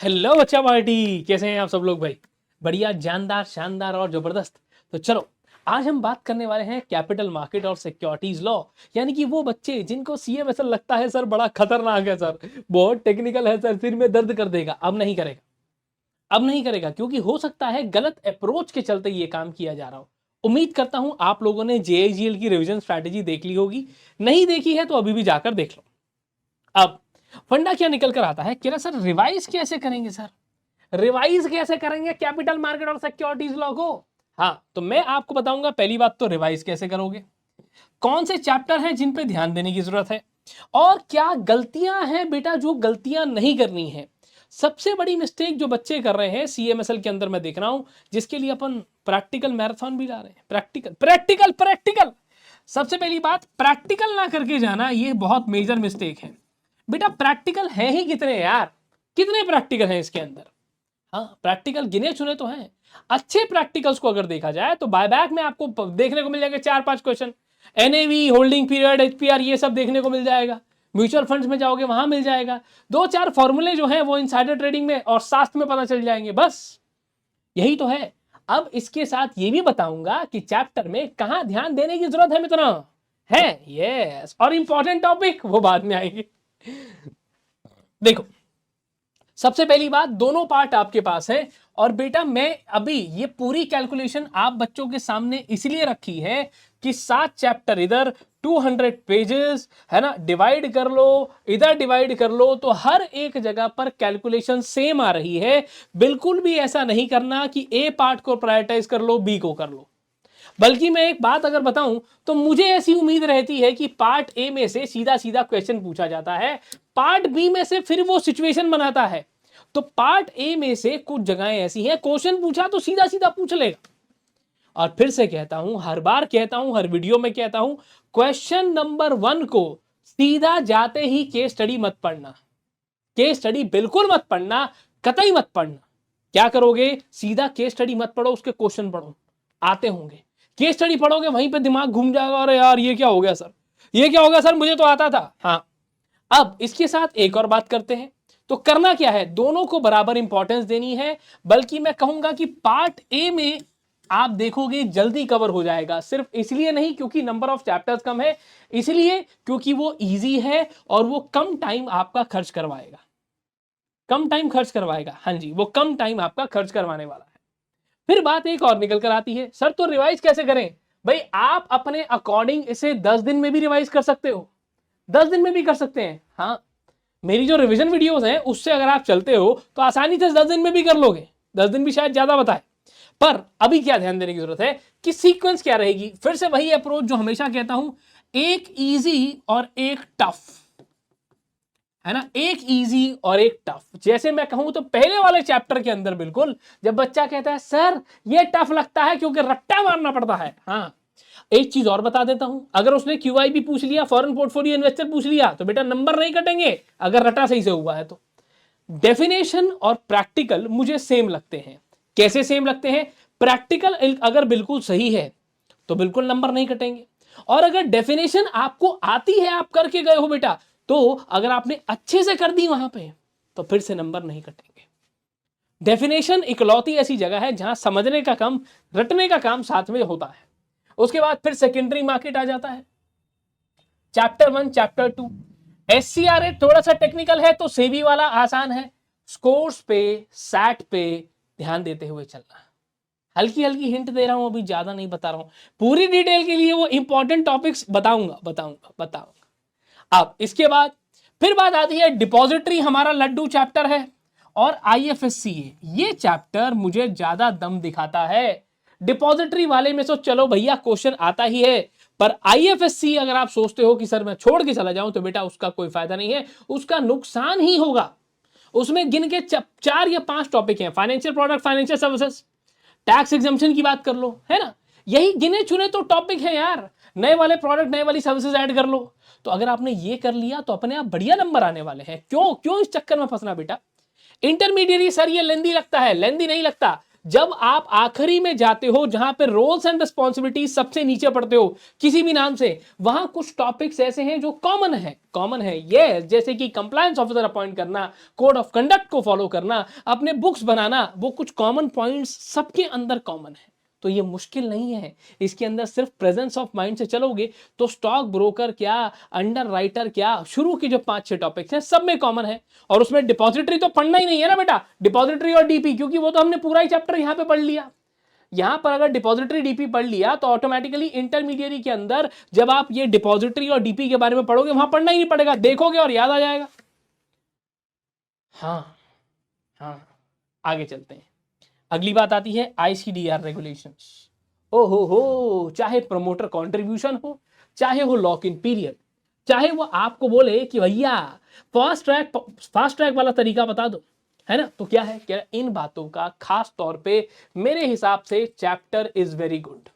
Hello बच्चा party, कैसे हैं आप सब लोग भाई? बढ़िया, जानदार, शानदार और जबरदस्त। तो चलो आज हम बात करने वाले हैं कैपिटल मार्केट और सिक्योरिटीज लॉ। यानी कि वो बच्चे जिनको सीएमएसएल लगता है सर बड़ा खतरनाक है सर, बहुत टेक्निकल है सर, सिर में दर्द कर देगा। अब नहीं करेगा, अब नहीं करेगा, क्योंकि हो सकता है गलत अप्रोच के चलते ये काम किया जा रहा हो। उम्मीद करता हूं आप लोगों ने जेआईजीएल की रिवीजन स्ट्रैटेजी देख ली होगी। नहीं देखी है तो अभी भी जाकर देख लो। अब फंडा क्या निकल कर आता है कि ना सर रिवाइज कैसे करेंगे सर, रिवाइज कैसे करेंगे कैपिटल मार्केट और सिक्योरिटीज लॉ को। हाँ, तो मैं आपको बताऊंगा। पहली बात तो रिवाइज कैसे करोगे, कौन से चैप्टर हैं जिन पे ध्यान देने की जरूरत है, और क्या गलतियां हैं बेटा जो गलतियां नहीं करनी है। सबसे बड़ी मिस्टेक जो बच्चे कर रहे हैं सीएमएसएल के अंदर मैं देख रहा हूं, जिसके लिए अपन प्रैक्टिकल मैराथन भी ला रहे हैं। प्रैक्टिकल प्रैक्टिकल प्रैक्टिकल सबसे पहली बात, प्रैक्टिकल ना करके जाना, ये बहुत मेजर मिस्टेक है बेटा। प्रैक्टिकल है ही कितने यार, कितने प्रैक्टिकल हैं इसके अंदर? हाँ, प्रैक्टिकल गिने चुने तो हैं। अच्छे प्रैक्टिकल्स को अगर देखा जाए तो बायबैक में आपको देखने को मिल जाएगा 4-5 क्वेश्चन। एनएवी, होल्डिंग पीरियड, एचपीआर, ये सब देखने को मिल जाएगा। म्यूचुअल फंड्स में जाओगे वहां मिल जाएगा। 2-4 फॉर्मूले जो हैं वो इनसाइडर ट्रेडिंग में और शास्त्र में पता चल जाएंगे, बस यही तो है। अब इसके साथ ये भी बताऊंगा कि चैप्टर में कहां ध्यान देने की जरूरत है मित्रों, है यस, और इंपॉर्टेंट टॉपिक वो बाद में आएंगे। देखो, सबसे पहली बात, दोनों पार्ट आपके पास है। और बेटा मैं अभी ये पूरी कैलकुलेशन आप बच्चों के सामने इसलिए रखी है कि 7 चैप्टर इधर, 200 पेजेस है ना, डिवाइड कर लो, इधर डिवाइड कर लो, तो हर एक जगह पर कैलकुलेशन सेम आ रही है। बिल्कुल भी ऐसा नहीं करना कि ए पार्ट को प्रायोरिटाइज कर लो, बी को कर लो। बल्कि मैं एक बात अगर बताऊं तो मुझे ऐसी उम्मीद रहती है कि पार्ट ए में से सीधा सीधा क्वेश्चन पूछा जाता है, पार्ट बी में से फिर वो सिचुएशन बनाता है। तो पार्ट ए में से कुछ जगहें ऐसी हैं, क्वेश्चन पूछा तो सीधा सीधा पूछ लेगा। और फिर से कहता हूं, हर बार कहता हूं, हर वीडियो में कहता हूं, क्वेश्चन नंबर 1 को सीधा जाते ही केस स्टडी मत पढ़ना, केस स्टडी बिल्कुल मत पढ़ना, कतई मत पढ़ना। क्या करोगे, सीधा केस स्टडी मत पढ़ो, उसके क्वेश्चन पढ़ो, आते होंगे। केस स्टडी पढ़ोगे वहीं पे दिमाग घूम जाएगा, अरे यार ये क्या हो गया सर, ये क्या हो गया सर, मुझे तो आता था। हाँ, अब इसके साथ एक और बात करते हैं। तो करना क्या है, दोनों को बराबर इंपॉर्टेंस देनी है। बल्कि मैं कहूंगा कि पार्ट ए में आप देखोगे जल्दी कवर हो जाएगा, सिर्फ इसलिए नहीं क्योंकि नंबर ऑफ चैप्टर्स कम है, इसलिए क्योंकि वो इजी है और वो कम टाइम आपका खर्च करवाएगा, कम टाइम खर्च करवाएगा। हाँ जी, वो कम टाइम आपका खर्च करवाने वाला है। फिर बात एक और निकल कर आती है, सर तो रिवाइज कैसे करें? भाई आप अपने अकॉर्डिंग इसे 10 दिन में भी रिवाइज कर सकते हो, 10 दिन में भी कर सकते हैं। हाँ, मेरी जो रिवीजन वीडियोस हैं उससे अगर आप चलते हो तो आसानी से 10 दिन में भी कर लोगे। 10 दिन भी शायद ज्यादा बताए, पर अभी क्या ध्यान देने की जरूरत है कि सीक्वेंस क्या रहेगी। फिर से वही अप्रोच जो हमेशा कहता हूं, एक इजी और एक टफ, है ना, एक इजी और एक टफ। जैसे मैं कहूं तो पहले वाले चैप्टर के अंदर बिल्कुल, जब बच्चा कहता है सर ये टफ लगता है क्योंकि रट्टा मारना पड़ता है। हाँ, एक चीज और बता देता हूं, अगर उसने क्यूआईबी पूछ लिया, फॉरेन पोर्टफोलियो इन्वेस्टर पूछ लिया, तो बेटा नंबर नहीं कटेंगे अगर रटा सही से हुआ है तो। डेफिनेशन और प्रैक्टिकल मुझे सेम लगते हैं। कैसे सेम लगते हैं? प्रैक्टिकल अगर बिल्कुल सही है तो बिल्कुल नंबर नहीं कटेंगे, और अगर डेफिनेशन आपको आती है, आप करके गए हो बेटा, तो अगर आपने अच्छे से कर दी वहां पे तो फिर से नंबर नहीं कटेंगे। डेफिनेशन इकलौती ऐसी जगह है जहां समझने का काम, रटने का काम साथ में होता है। उसके बाद फिर सेकेंडरी मार्केट आ जाता है, चैप्टर 1, चैप्टर 2। एससीआरए थोड़ा सा टेक्निकल है तो सेबी वाला आसान है। स्कोर्स पे, सैट पे ध्यान देते हुए चलना। हल्की हल्की हिंट दे रहा हूं, अभी ज्यादा नहीं बता रहा हूं। पूरी डिटेल के लिए वो इंपॉर्टेंट टॉपिक्स बताऊंगा। अब इसके बाद फिर बात आती है, डिपॉजिटरी हमारा लड्डू चैप्टर है, और आईएफएससी, ये चैप्टर मुझे ज्यादा दम दिखाता है। डिपॉजिटरी वाले में तो चलो भैया क्वेश्चन आता ही है, पर आईएफएससी अगर आप सोचते हो कि सर मैं छोड़ के चला जाऊं, तो बेटा उसका कोई फायदा नहीं है, उसका नुकसान ही होगा। उसमें गिन के 4 या 5 टॉपिक हैं, financial product, financial services, tax exemption की बात कर लो, है ना, यही गिने चुने तो टॉपिक है यार। नए वाले प्रोडक्ट, नए वाली सर्विसेज ऐड कर लो। तो अगर आपने ये कर लिया तो अपने आप बढ़िया नंबर आने वाले हैं। क्यों क्यों इस चक्कर में फंसना बेटा? इंटरमीडिएट सर ये लेंदी लगता है, लेंदी नहीं लगता। जब आप आखिरी में जाते हो जहां पे रोल्स एंड रिस्पॉन्सिबिलिटी सबसे नीचे पढ़ते हो किसी भी नाम से, वहां कुछ टॉपिक्स ऐसे हैं जो कॉमन है ये, जैसे कि कंप्लायंस ऑफिसर अपॉइंट करना, कोड ऑफ कंडक्ट को फॉलो करना, अपने बुक्स बनाना, वो कुछ कॉमन पॉइंट्स सबके अंदर कॉमन है। तो ये मुश्किल नहीं है, इसके अंदर सिर्फ प्रेजेंस ऑफ माइंड से चलोगे तो स्टॉक ब्रोकर क्या, अंडर राइटर क्या, शुरू की जो 5-6 टॉपिक्स हैं सब में कॉमन है। और उसमें डिपॉजिटरी तो पढ़ना ही नहीं है ना बेटा, डिपॉजिटरी और डीपी, क्योंकि वो तो हमने पूरा ही चैप्टर यहां पे पढ़ लिया। यहां पर अगर डिपॉजिटरी डीपी पढ़ लिया तो ऑटोमेटिकली इंटरमीडिएट के अंदर जब आप ये डिपॉजिटरी और डीपी के बारे में पढ़ोगे वहां पढ़ना ही नहीं पड़ेगा, देखोगे और याद आ जाएगा। हाँ हाँ, आगे चलते हैं। अगली बात आती है आईसीडीआर रेगुलेशंस। हो, चाहे प्रमोटर कंट्रीब्यूशन हो, चाहे वो लॉक इन पीरियड, चाहे वो आपको बोले कि भैया फास्ट ट्रैक वाला तरीका बता दो, है ना, तो क्या है, क्या इन बातों का खास तौर पे मेरे हिसाब से chapter is very good.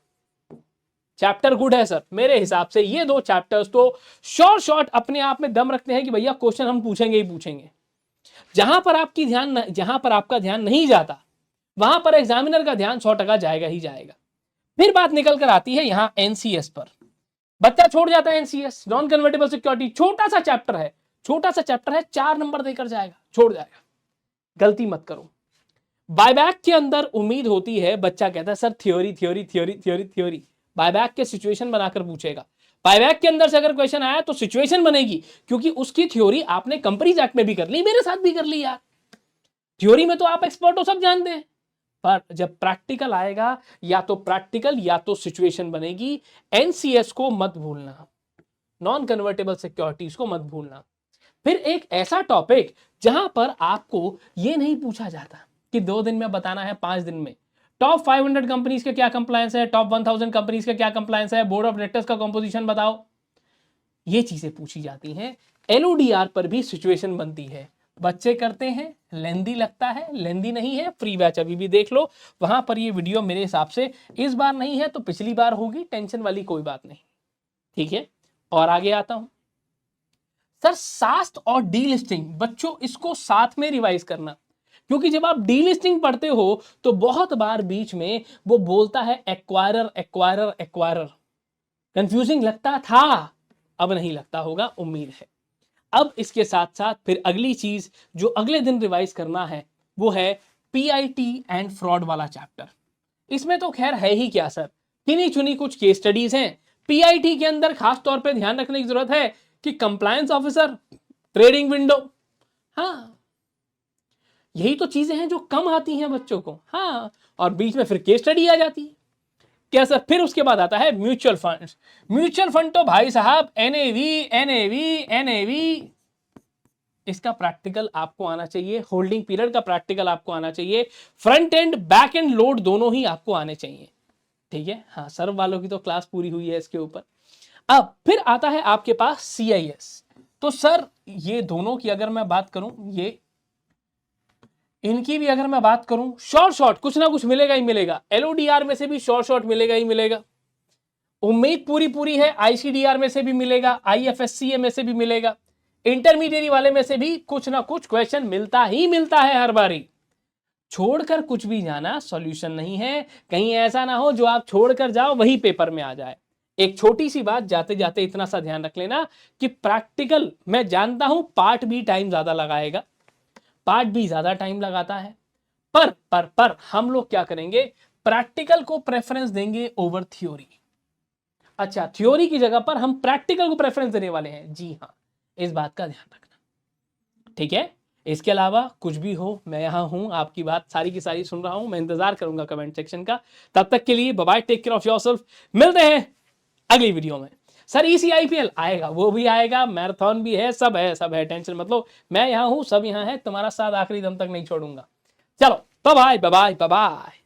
Chapter good है सर, मेरे हिसाब से ये 2 चैप्टर्स तो शॉर्ट अपने आप में दम रखते हैं कि भैया क्वेश्चन हम पूछेंगे ही पूछेंगे। जहां पर आपका ध्यान नहीं जाता वहां पर एग्जामिनर का ध्यान 100% जाएगा ही जाएगा। फिर बात निकल कर आती है यहां एनसीएस पर। बच्चा छोड़ जाता है एनसीएस, नॉन कन्वर्टेबल सिक्योरिटी, छोटा सा चैप्टर है, 4 नंबर देकर जाएगा, छोड़ जाएगा। गलती मत करो। बायबैक के अंदर उम्मीद होती है, बच्चा कहता है सर थ्योरी, बायबैक के सिचुएशन बनाकर पूछेगा। बायबैक के अंदर से अगर क्वेश्चन आया तो सिचुएशन बनेगी, क्योंकि उसकी थ्योरी आपने कंपनीज एक्ट में भी कर ली, मेरे साथ भी कर ली यार। थ्योरी में तो आप एक्सपर्ट हो, सब जानते हैं, पर जब प्रैक्टिकल आएगा या तो प्रैक्टिकल या तो सिचुएशन बनेगी। एनसीएस को मत भूलना, नॉन कन्वर्टेबल सिक्योरिटीज को मत भूलना। फिर एक ऐसा टॉपिक जहां पर आपको यह नहीं पूछा जाता कि 2 दिन में बताना है, 5 दिन में। टॉप 500 कंपनीज का क्या कंप्लायंस है, टॉप 1000 कंपनीज का क्या कंप्लायंस है, बोर्ड ऑफ डायरेक्टर्स का कंपोजिशन बताओ, ये चीजें पूछी जाती हैं। एलओडीआर पर भी सिचुएशन बनती है, बच्चे करते हैं, लेंदी लगता है, लेंदी नहीं है, फ्री बैच अभी भी देख लो, वहां पर ये वीडियो मेरे हिसाब से इस बार नहीं है तो पिछली बार होगी, टेंशन वाली कोई बात नहीं, ठीक है। और आगे आता हूं सर, सास्ट और डी लिस्टिंग, बच्चों इसको साथ में रिवाइज करना, क्योंकि जब आप डी लिस्टिंग पढ़ते हो तो बहुत बार बीच में वो बोलता है एक्वायरर, कंफ्यूजिंग लगता था, अब नहीं लगता होगा, उम्मीद है। अब इसके साथ साथ फिर अगली चीज जो अगले दिन रिवाइज करना है वो है पीआईटी एंड फ्रॉड वाला चैप्टर। इसमें तो खैर है ही क्या सर, गिनी चुनी कुछ केस स्टडीज हैं। पीआईटी के अंदर खास तौर पे ध्यान रखने की जरूरत है कि कंप्लायंस ऑफिसर, ट्रेडिंग विंडो, हाँ यही तो चीजें हैं जो कम आती हैं बच्चों को, हाँ, और बीच में फिर केस स्टडी आ जाती है क्या सर। फिर उसके बाद आता है म्यूचुअल फंड। म्यूचुअल फंड तो भाई साहब एनएवी, इसका प्रैक्टिकल आपको आना चाहिए, होल्डिंग पीरियड का प्रैक्टिकल आपको आना चाहिए, front end back and load दोनों ही आपको आने चाहिए, ठीक है। हाँ, सर्व वालों की तो क्लास पूरी हुई है इसके ऊपर। अब फिर आता है आपके पास सीआईएस। तो सर ये दोनों की अगर मैं बात करूं, ये इनकी भी अगर मैं बात करूं, शॉर्ट कुछ ना कुछ मिलेगा ही मिलेगा, एलओडीआर में से भी शॉर्ट मिलेगा ही मिलेगा, उम्मीद पूरी है आईसीडीआर में से भी मिलेगा, आईएफएससीए में से भी मिलेगा, इंटरमीडिएट वाले में से भी कुछ ना कुछ क्वेश्चन मिलता ही मिलता है हर बारी। छोड़कर कुछ भी जाना सॉल्यूशन नहीं है, कहीं ऐसा ना हो जो आप छोड़कर जाओ वही पेपर में आ जाए। एक छोटी सी बात जाते जाते इतना सा ध्यान रख लेना कि प्रैक्टिकल, मैं जानता हूं पार्ट भी टाइम ज्यादा लगाएगा, पार्ट भी ज्यादा टाइम लगाता है, पर हम लोग क्या करेंगे, प्रैक्टिकल को प्रेफरेंस देंगे ओवर थ्योरी। अच्छा, थ्योरी की जगह पर हम प्रैक्टिकल को प्रेफरेंस देने वाले हैं, जी हाँ, इस बात का ध्यान रखना, ठीक है। इसके अलावा कुछ भी हो, मैं यहां हूं, आपकी बात सारी की सारी सुन रहा हूं, मैं इंतजार करूंगा कमेंट सेक्शन का। तब तक के लिए bye bye, take care of yourself, मिलते हैं अगली वीडियो में। सर ईसीआईपीएल आएगा, वो भी आएगा, मैराथन भी है, सब है, टेंशन मतलब, मैं यहां हूं, सब यहां है, तुम्हारा साथ आखिरी दम तक नहीं छोड़ूंगा। चलो बाय बाय।